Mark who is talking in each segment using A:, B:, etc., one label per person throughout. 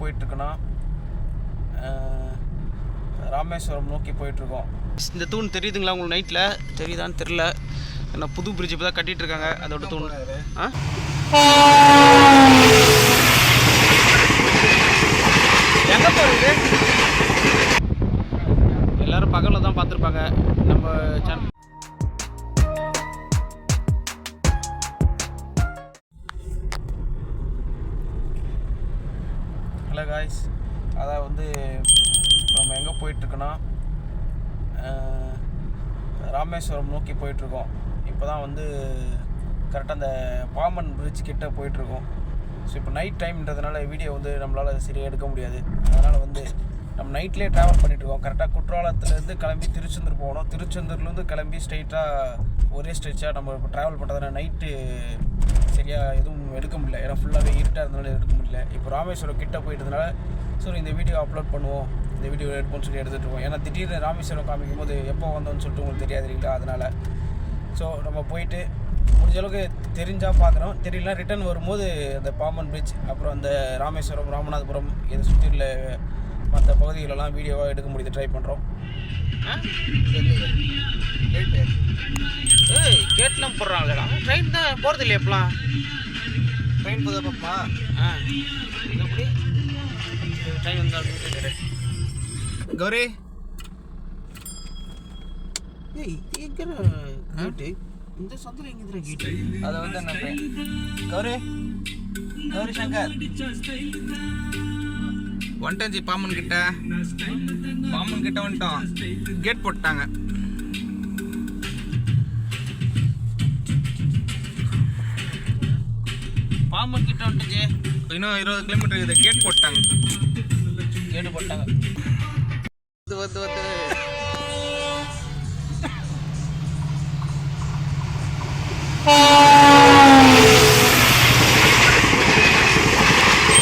A: போயிட்டுருக்குன்னா ராமேஸ்வரம் நோக்கி போயிட்டுருக்கோம். இந்த தூண் தெரியுதுங்களா உங்களுக்கு? நைட்டில் தெரியுதான்னு தெரில. ஏன்னா புது பிரிட்ஜ் இப்போ தான் கட்டிகிட்டு இருக்காங்க. அதோட தூண் எங்கே போகுது? எல்லோரும் பகலில் தான் பார்த்துருப்பாங்க நம்ம சேனல். ஹலோ காய்ஸ், அதான் வந்து நம்ம எங்கே போயிட்டுருக்கோன்னா ராமேஸ்வரம் நோக்கி போயிட்டுருக்கோம். இப்போ தான் வந்து கரெக்டாக அந்த பாம்பன் பிரிட்ஜ் கிட்டே போயிட்டுருக்கோம். ஸோ இப்போ நைட் டைம்ன்றதுனால வீடியோ வந்து நம்மளால் சரியாக எடுக்க முடியாது. அதனால் வந்து நம்ம நைட்லேயே ட்ராவல் பண்ணிகிட்ருக்கோம். கரெக்டாக குற்றாலத்துலேருந்து கிளம்பி திருச்செந்தூர் போகணும். திருச்செந்தூர்லேருந்து கிளம்பி ஸ்ட்ரைட்டாக ஒரே ஸ்ட்ரெச்சாக நம்ம இப்போ ட்ராவல் பண்ணுறதுனால நைட்டு சரியாக எதுவும் எடுக்க முடியல. ஏன்னா ஃபுல்லாகவே இருட்டாக இருந்தனால எடுக்க முடியல. இப்போ ராமேஸ்வரம் கிட்டே போயிட்டதுனால ஸோ இந்த வீடியோ அப்லோட் பண்ணுவோம், இந்த வீடியோ எடுப்போம்னு சொல்லி எடுத்துகிட்டு இருக்கோம். ஏன்னா திடீர்னு ராமேஸ்வரம் காமிக்கும் போது எப்போ வந்தோன்னு சொல்லிட்டு உங்களுக்கு தெரியாது இல்லைங்களா? அதனால் ஸோ நம்ம போயிட்டு முடிஞ்ச அளவுக்கு தெரிஞ்சால் பார்க்குறோம், தெரியல ரிட்டர்ன் வரும்போது அந்த பாம்பன் பிரிட்ஜ் அப்புறம் அந்த ராமேஸ்வரம் ராமநாதபுரம் இதை சுற்றியுள்ள மற்ற பகுதிகளெல்லாம் வீடியோவாக எடுக்க முடியுது ட்ரை பண்ணுறோம். ஏய் கேட்லாம் போடுறாங்களேடா. ட்ரெயின் தான் போகிறது இல்லையா? எப்பலாம் ட்ரெயின் போதா பாப்பா? எப்படி ட்ரெயின் வந்தால் கௌரி ஏய் எங்கே கேட்டு இந்த சந்தில் எங்கே கேட்டு? அதை வந்து என்ன கௌரி கௌரி சங்கர் வந்துட்டாச்சு. பாம்பன் கிட்ட வந்துட்டோம். கேட் போட்டாங்க. பாம்பன் கிட்ட வந்துட்டுச்சு. இன்னும் 20 கிலோமீட்டர் இருக்குது. கேட் போட்டாங்க. வந்து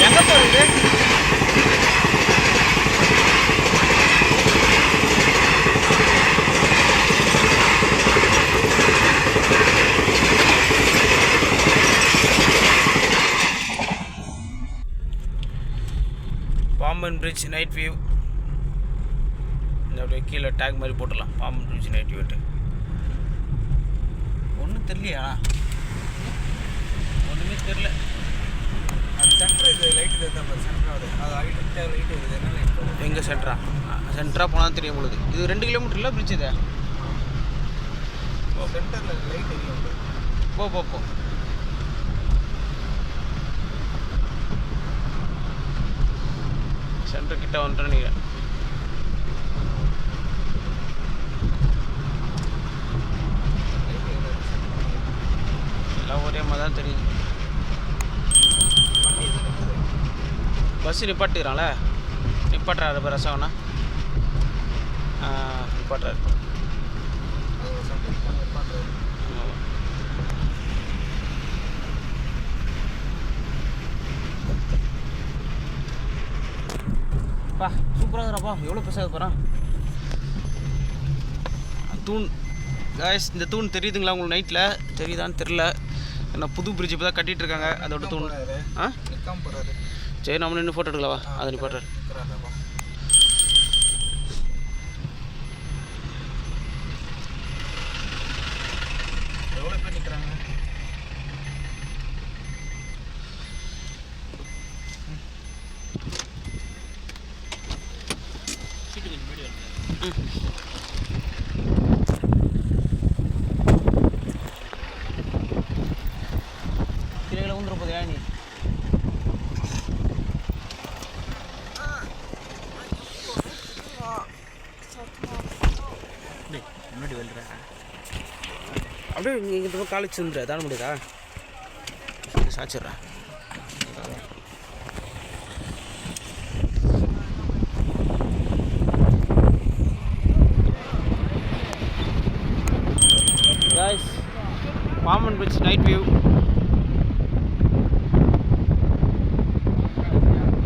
A: எங்க போகுது? Pamban bridge night view. இந்த அப்படியே கீழே டேக் மாதிரி போட்டுடலாம். பாம்பன் பிரிட்ஜ் நைட் வியூட்டு ஒன்றும் தெரியலையா? ஒன்றுமே தெரில. அது சென்டர் இது லைட் தான் சென்டர் ஆகுது. அது லைட்டு வருது. என்ன லைட் போகுது? எங்கே சென்டராக போனால் தெரியும் உங்களுக்கு. இது 2 கிலோமீட்டர் இல்லை பிரிட்ஜ் இது. சென்டரில் லைட் எரியும். போ சென்டர் கிட்ட வந்துட்டேன்னு நீங்கள் எல்லாம் ஒரே மாதிரி தான் தெரியுது. பஸ்ஸு நிப்பாட்டுக்கிறாங்களே. நிப்பாட்டுறாரு இப்போ ரசம்னா நிப்பாட்டுறாரு. பா சூப்பராக இருக்கிறப்பா. எவ்வளோ பெருசாக போகிறான் தூண். காய்ஸ் இந்த தூண் தெரியுதுங்களா உங்களுக்கு? நைட்டில் தெரியுதான்னு தெரில. ஏன்னா புது பிரிட்ஜ் இப்போ தான் கட்டிகிட்டு இருக்காங்க. அதோட தூண் சரி நம்ம நின்று ஃபோட்டோ எடுக்கலாவா? அதை நிப்பாட்டுறாரு. எவ்வளோ பேர் நிற்கிறாங்க? கீழே வந்துட போதே நீ. முன்னாடி வெல்ற அப்படியே நீ இந்த காலேஜ் வந்துடுற தானே முடியுதா? சாச்சிட்றேன். guys, Pamban bridge night view.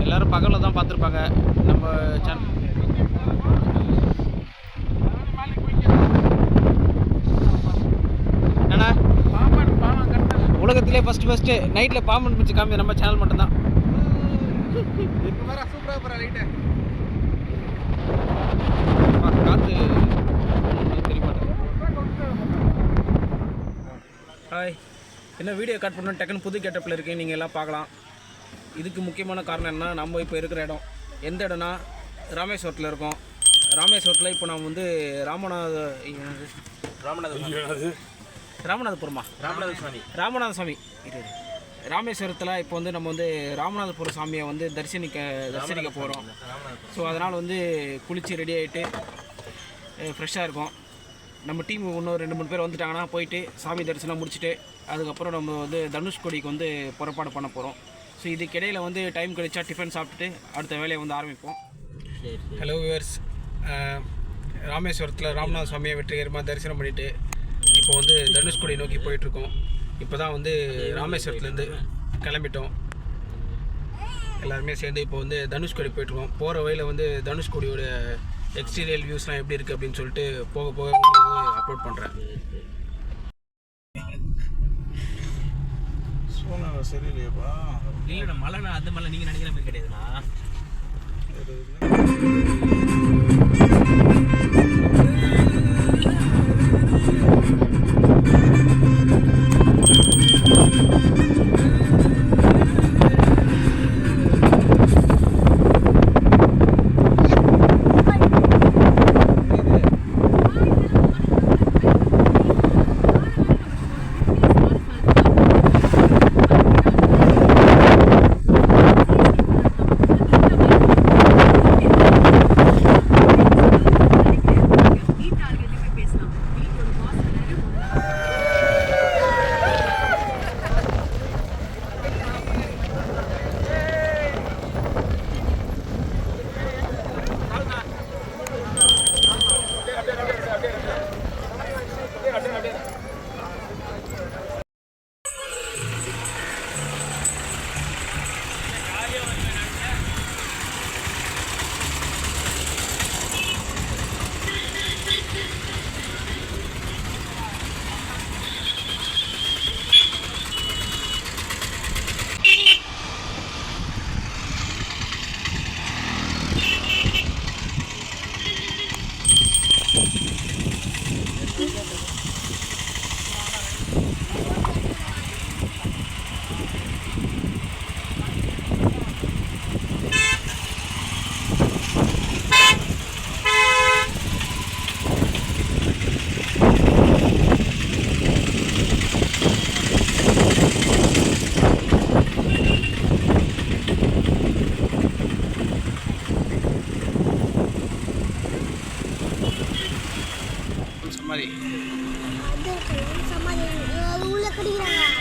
A: எல்லோரும் பகலில் தான் பார்த்துருப்பாங்க நம்ம சேனல். என்னண்ணா உலகத்திலே ஃபஸ்ட்டு நைட்டில் பாம்பன் பிரிட்ஜ் காமி நம்ம சேனல் மட்டும்தான். சூப்பராக போகிற லைட்டு காற்று தெரிய மாட்டேன். ஹாய், என்ன வீடியோ கட் பண்ணணும் டக்குன்னு புது கெட்டப்பில் இருக்கேன், நீங்கள் எல்லாம் பார்க்கலாம். இதுக்கு முக்கியமான காரணம் என்ன, நம்ம இப்போ இருக்கிற இடம் எந்த இடம்னா ராமேஸ்வரத்தில் இருக்கோம். ராமேஸ்வரத்தில் இப்போ நம்ம வந்து ராமநாத சாமி ராமேஸ்வரத்தில் இப்போ வந்து நம்ம வந்து ராமநாதபுர சாமியை வந்து தரிசனிக்க போகிறோம். ஸோ அதனால் வந்து குளித்து ரெடி ஆகிட்டு ஃப்ரெஷ்ஷாக இருக்கும். நம்ம டீம் இன்னும் 2-3 பேர் வந்துட்டாங்கன்னா போயிட்டு சாமி தரிசனம் முடிச்சுட்டு அதுக்கப்புறம் நம்ம வந்து தனுஷ்கோடிக்கு வந்து புறப்பாடு பண்ண போகிறோம். ஸோ இதுக்கிடையில் வந்து டைம் கிடைச்சா டிஃபன் சாப்பிட்டுட்டு அடுத்த வேலையை வந்து ஆரம்பிப்போம். ஹலோ வியூவர்ஸ், ராமேஸ்வரத்தில் ராமநாத சுவாமியை வெற்றிகரமாக தரிசனம் பண்ணிவிட்டு இப்போ வந்து தனுஷ்கோடி நோக்கி போயிட்டுருக்கோம். இப்போ தான் வந்து ராமேஸ்வரத்துலேருந்து கிளம்பிட்டோம். எல்லாருமே சேர்ந்து இப்போ வந்து தனுஷ்கோடி போயிட்டுருக்கோம். போகிற வழியில் வந்து தனுஷ்கோடியோட எக்ஸ்டீரியல் வியூஸ்லாம் எப்படி இருக்குது அப்படின்னு சொல்லிட்டு போக போக அப்லோட் பண்ணுறேன்.
B: சரியில்லையாப்பா?
A: இல்லைண்ணா, மழைண்ணா, அந்த மழை நீங்கள் நினைக்கிற மாதிரி கிடையாதுண்ணா.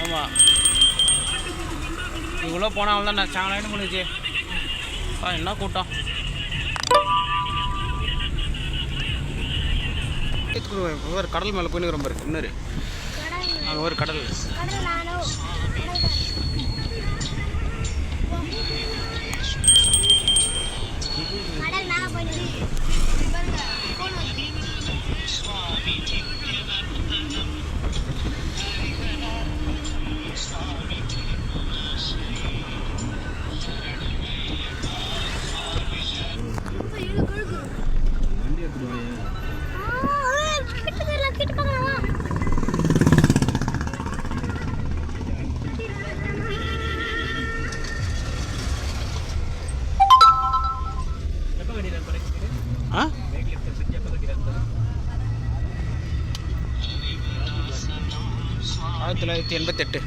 A: ஆமாம், இவ்வளோ போனால் தான் நான் சாங்கலாயிட்டு முடிஞ்சு. என்ன கூட்டம்! ஒரு கடல் மேலே போயின்னு ரொம்ப இருக்கு. இன்னொரு அங்கே ஒரு கடல். ஆ 1988.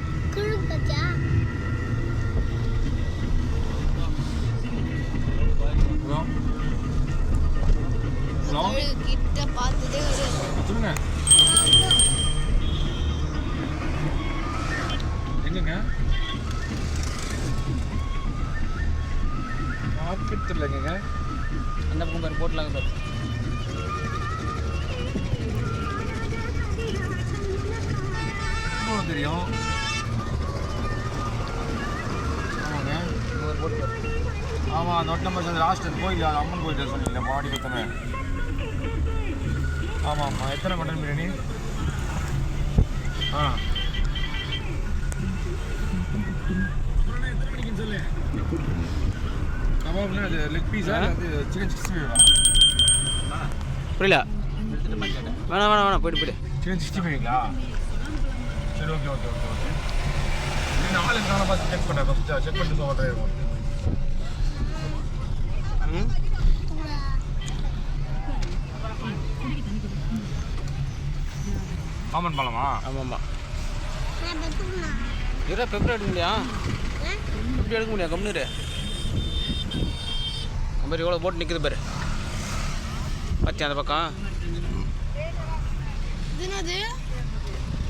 C: கிட்ட பார்த்ததே
B: சொல்லுங்க, எங்கங்க ஆப்பிட்டுலங்க
A: அந்த பக்கம் பேர் போட்டலாங்க பேர்.
B: தெரியும். ஆமாங்க,
A: ஒரு போட்டு.
B: ஆமாம், அந்த ஒட்டம் பஸ் லாஸ்ட் கோயில், அம்மன் கோயில் சொன்னீங்களே மாடி பக்கமே. ஆமாம் ஆமாம். எத்தனை மட்டன் பிரியாணி? கபாப்னா அது லெக் பீஸா அது சிக்கன் 65
A: புரியல வேணாம் போயிட்டு
B: சிக்கன் 65ங்களா சரி ஓகே நீ நாளை காண பார்த்து செக் பண்ண ஃபர்ஸ்ட் செக் பண்ணிட்டு சொல்றேன் ஆமன் பழமா
A: ஆமாம்மா இரா பெப்பர் எடுக்க முடியா இப்படி எடுக்க முடியா கம்னு மாதிரி எவ்வளோ போட்டு நிற்குது பாரு பார்த்தியா அந்த பக்கம்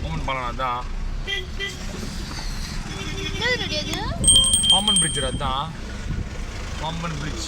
B: ஆமன் பழம் அதான் ஆமன் பிரிட்ஜ் அதான் ஆமன் பிரிட்ஜ்